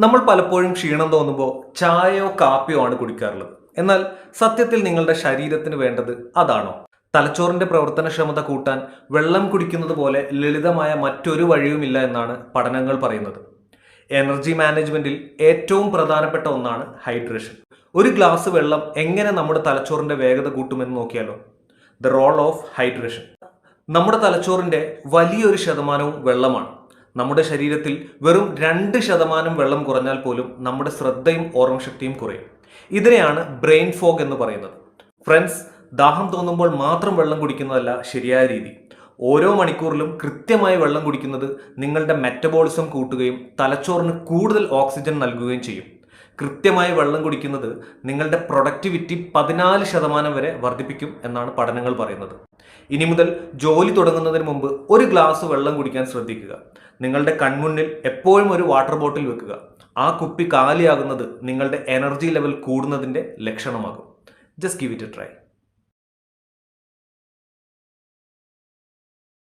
നമ്മൾ പലപ്പോഴും ക്ഷീണം തോന്നുമ്പോൾ ചായയോ കാപ്പിയോ ആണ് കുടിക്കാറുള്ളത്. എന്നാൽ സത്യത്തിൽ നിങ്ങളുടെ ശരീരത്തിന് വേണ്ടത് അതാണോ? തലച്ചോറിന്റെ പ്രവർത്തനക്ഷമത കൂട്ടാൻ വെള്ളം കുടിക്കുന്നത് പോലെ ലളിതമായ മറ്റൊരു വഴിയുമില്ല എന്നാണ് പഠനങ്ങൾ പറയുന്നത്. എനർജി മാനേജ്മെന്റിൽ ഏറ്റവും പ്രധാനപ്പെട്ട ഒന്നാണ് ഹൈഡ്രേഷൻ. ഒരു ഗ്ലാസ് വെള്ളം എങ്ങനെ നമ്മുടെ തലച്ചോറിന്റെ വേഗത കൂട്ടുമെന്ന് നോക്കിയാലോ? The role of hydration. നമ്മുടെ തലച്ചോറിന്റെ വലിയൊരു ശതമാനവും വെള്ളമാണ്. നമ്മുടെ ശരീരത്തിൽ വെറും 2% വെള്ളം കുറഞ്ഞാൽ പോലും നമ്മുടെ ശ്രദ്ധയും ഓർമ്മശക്തിയും കുറയും. ഇതിനെയാണ് ബ്രെയിൻ ഫോഗ് എന്ന് പറയുന്നത്. ഫ്രണ്ട്സ്, ദാഹം തോന്നുമ്പോൾ മാത്രം വെള്ളം കുടിക്കുന്നതല്ല ശരിയായ രീതി. ഓരോ മണിക്കൂറിലും കൃത്യമായി വെള്ളം കുടിക്കുന്നത് നിങ്ങളുടെ മെറ്റബോളിസം കൂട്ടുകയും തലച്ചോറിന് കൂടുതൽ ഓക്സിജൻ നൽകുകയും ചെയ്യും. കൃത്യമായി വെള്ളം കുടിക്കുന്നത് നിങ്ങളുടെ പ്രൊഡക്ടിവിറ്റി 14% വരെ വർദ്ധിപ്പിക്കും എന്നാണ് പഠനങ്ങൾ പറയുന്നത്. ഇനി മുതൽ ജോലി തുടങ്ങുന്നതിന് മുമ്പ് ഒരു ഗ്ലാസ് വെള്ളം കുടിക്കാൻ ശ്രദ്ധിക്കുക. നിങ്ങളുടെ കൺമുന്നിൽ എപ്പോഴും ഒരു വാട്ടർ ബോട്ടിൽ വെക്കുക. ആ കുപ്പി കാലിയാകുന്നത് നിങ്ങളുടെ എനർജി ലെവൽ കൂടുന്നതിൻ്റെ ലക്ഷണമാകും. Just give it a try.